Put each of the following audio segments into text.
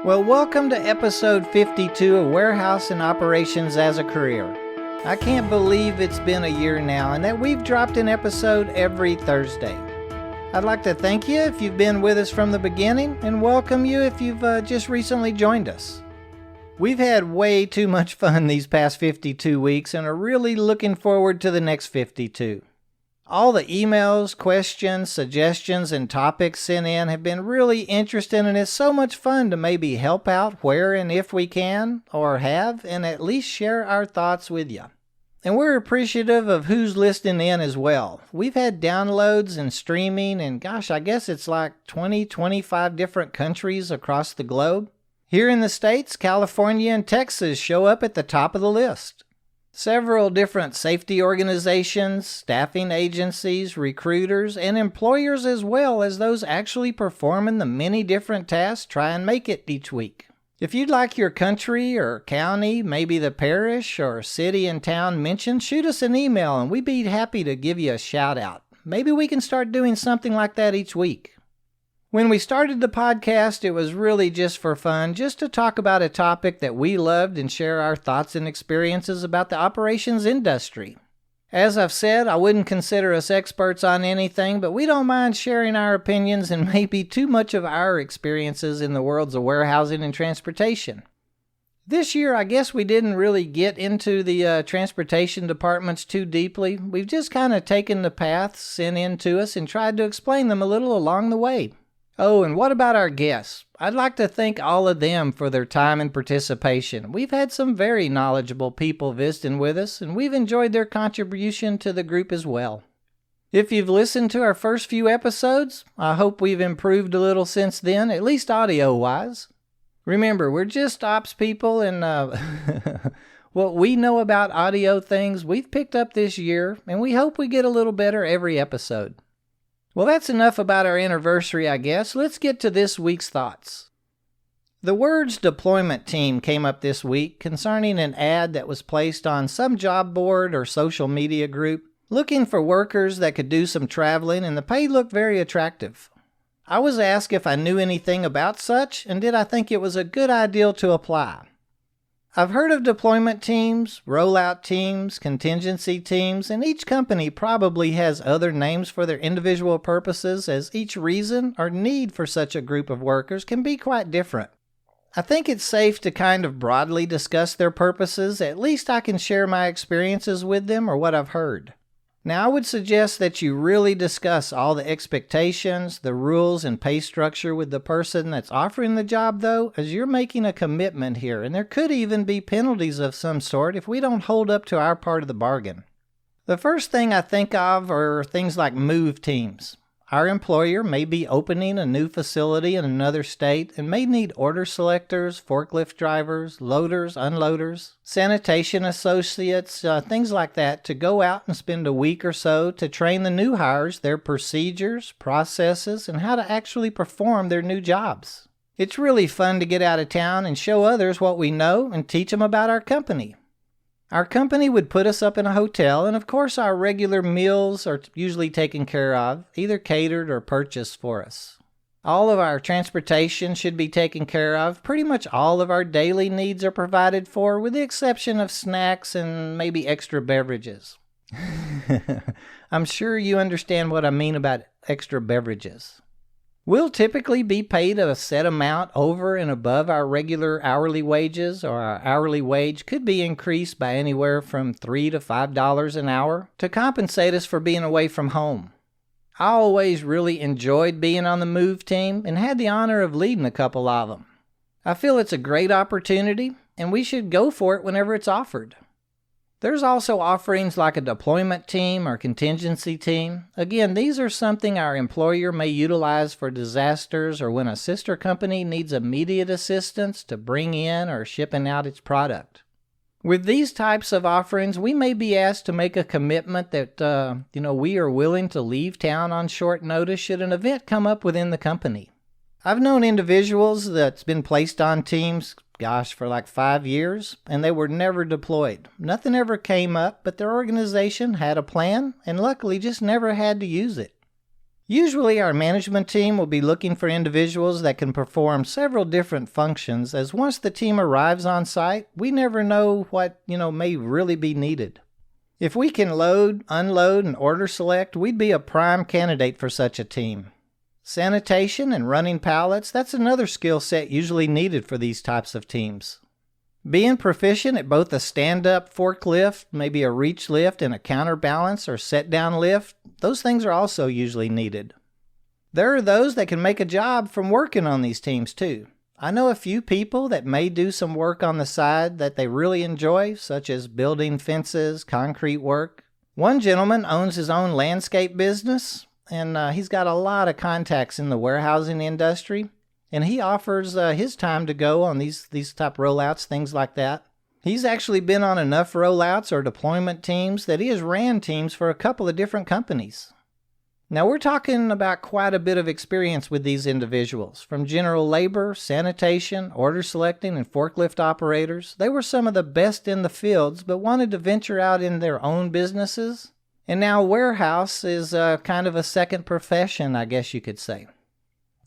Well, welcome to episode 52 of Warehouse and Operations as a Career. I can't believe it's been a year now and that we've dropped an episode every Thursday. I'd like to thank you if you've been with us from the beginning and welcome you if you've just recently joined us. We've had way too much fun these past 52 weeks and are really looking forward to the next 52. All the emails, questions, suggestions, and topics sent in have been really interesting, and it's so much fun to maybe help out where and if we can, or have, and at least share our thoughts with you. And we're appreciative of who's listening in as well. We've had downloads and streaming, and gosh, I guess it's like 25 different countries across the globe. Here in the States, California and Texas show up at the top of the list. Several different safety organizations, staffing agencies, recruiters, and employers as well as those actually performing the many different tasks try and make it each week. If you'd like your country or county, maybe the parish or city and town mentioned, shoot us an email and we'd be happy to give you a shout out. Maybe we can start doing something like that each week. When we started the podcast, it was really just for fun, just to talk about a topic that we loved and share our thoughts and experiences about the operations industry. As I've said, I wouldn't consider us experts on anything, but we don't mind sharing our opinions and maybe too much of our experiences in the worlds of warehousing and transportation. This year, I guess we didn't really get into the transportation departments too deeply. We've just kind of taken the paths sent in to us and tried to explain them a little along the way. Oh, and what about our guests? I'd like to thank all of them for their time and participation. We've had some very knowledgeable people visiting with us, and we've enjoyed their contribution to the group as well. If you've listened to our first few episodes, I hope we've improved a little since then, at least audio-wise. Remember, we're just ops people, and what we know about audio things we've picked up this year, and we hope we get a little better every episode. Well, that's enough about our anniversary, I guess. Let's get to this week's thoughts. The words deployment team came up this week concerning an ad that was placed on some job board or social media group looking for workers that could do some traveling, and the pay looked very attractive. I was asked if I knew anything about such and did I think it was a good idea to apply. I've heard of deployment teams, rollout teams, contingency teams, and each company probably has other names for their individual purposes, as each reason or need for such a group of workers can be quite different. I think it's safe to kind of broadly discuss their purposes. At least I can share my experiences with them or what I've heard. Now, I would suggest that you really discuss all the expectations, the rules, and pay structure with the person that's offering the job, though, as you're making a commitment here, and there could even be penalties of some sort if we don't hold up to our part of the bargain. The first thing I think of are things like move teams. Our employer may be opening a new facility in another state and may need order selectors, forklift drivers, loaders, unloaders, sanitation associates, things like that to go out and spend a week or so to train the new hires their procedures, processes, and how to actually perform their new jobs. It's really fun to get out of town and show others what we know and teach them about our company. Our company would put us up in a hotel, and of course our regular meals are usually taken care of, either catered or purchased for us. All of our transportation should be taken care of. Pretty much all of our daily needs are provided for, with the exception of snacks and maybe extra beverages. I'm sure you understand what I mean about extra beverages. We'll typically be paid a set amount over and above our regular hourly wages, or our hourly wage could be increased by anywhere from $3 to $5 an hour to compensate us for being away from home. I always really enjoyed being on the move team and had the honor of leading a couple of them. I feel it's a great opportunity and we should go for it whenever it's offered. There's also offerings like a deployment team or contingency team. Again, these are something our employer may utilize for disasters or when a sister company needs immediate assistance to bring in or shipping out its product. With these types of offerings, we may be asked to make a commitment that we are willing to leave town on short notice should an event come up within the company. I've known individuals that's been placed on teams for like 5 years, and they were never deployed. Nothing ever came up, but their organization had a plan and luckily just never had to use it. Usually our management team will be looking for individuals that can perform several different functions, as once the team arrives on site, we never know what, may really be needed. If we can load, unload, and order select, we'd be a prime candidate for such a team. Sanitation and running pallets, that's another skill set usually needed for these types of teams. Being proficient at both a stand-up forklift, maybe a reach lift and a counterbalance or set-down lift, those things are also usually needed. There are those that can make a job from working on these teams too. I know a few people that may do some work on the side that they really enjoy, such as building fences, concrete work. One gentleman owns his own landscape business, and he's got a lot of contacts in the warehousing industry, and he offers his time to go on these type rollouts, things like that. He's actually been on enough rollouts or deployment teams that he has ran teams for a couple of different companies. Now we're talking about quite a bit of experience with these individuals. From general labor, sanitation, order selecting, and forklift operators. They were some of the best in the fields, but wanted to venture out in their own businesses. And now warehouse is kind of a second profession, I guess you could say.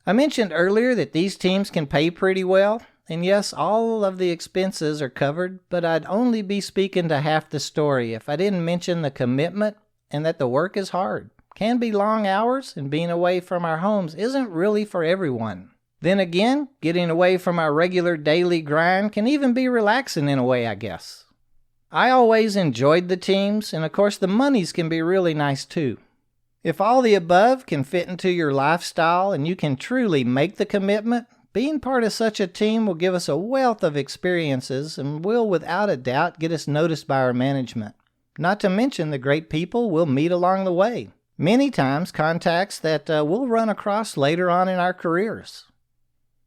I mentioned earlier that these teams can pay pretty well. And yes, all of the expenses are covered, but I'd only be speaking to half the story if I didn't mention the commitment and that the work is hard. Can be long hours, and being away from our homes isn't really for everyone. Then again, getting away from our regular daily grind can even be relaxing in a way, I guess. I always enjoyed the teams, and of course the monies can be really nice too. If all the above can fit into your lifestyle and you can truly make the commitment, being part of such a team will give us a wealth of experiences and will without a doubt get us noticed by our management. Not to mention the great people we'll meet along the way. Many times contacts that we'll run across later on in our careers.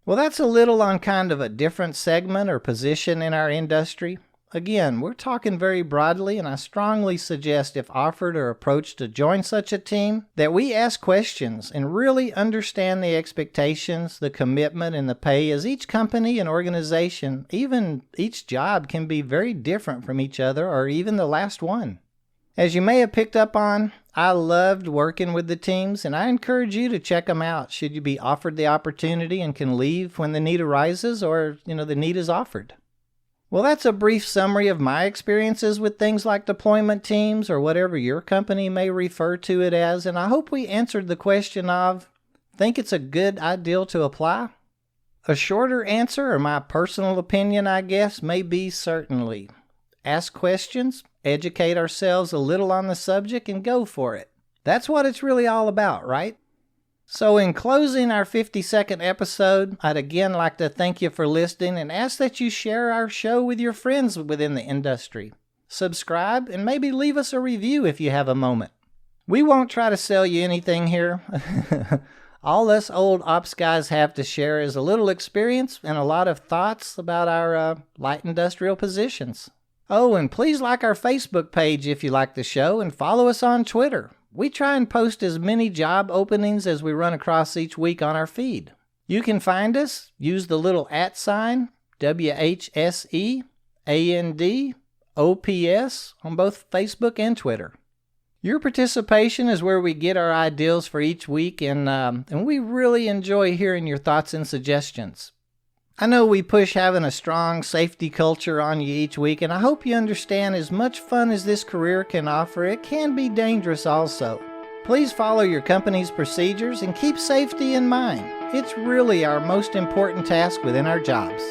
Well, that's a little on kind of a different segment or position in our industry. Again, we're talking very broadly, and I strongly suggest if offered or approached to join such a team, that we ask questions and really understand the expectations, the commitment, and the pay, as each company and organization, even each job, can be very different from each other or even the last one. As you may have picked up on, I loved working with the teams, and I encourage you to check them out should you be offered the opportunity and can leave when the need arises or, the need is offered. Well, that's a brief summary of my experiences with things like deployment teams or whatever your company may refer to it as, and I hope we answered the question of, think it's a good ideal to apply? A shorter answer, or my personal opinion, I guess, may be certainly. Ask questions, educate ourselves a little on the subject, and go for it. That's what it's really all about, right? So in closing our 52nd episode, I'd again like to thank you for listening and ask that you share our show with your friends within the industry. Subscribe and maybe leave us a review if you have a moment. We won't try to sell you anything here. All us old ops guys have to share is a little experience and a lot of thoughts about our light industrial positions. Oh, and please like our Facebook page if you like the show, and follow us on Twitter. We try and post as many job openings as we run across each week on our feed. You can find us, use the little @ WHSEANDOPS on both Facebook and Twitter. Your participation is where we get our ideals for each week, and we really enjoy hearing your thoughts and suggestions. I know we push having a strong safety culture on you each week, and I hope you understand as much fun as this career can offer, it can be dangerous also. Please follow your company's procedures and keep safety in mind. It's really our most important task within our jobs.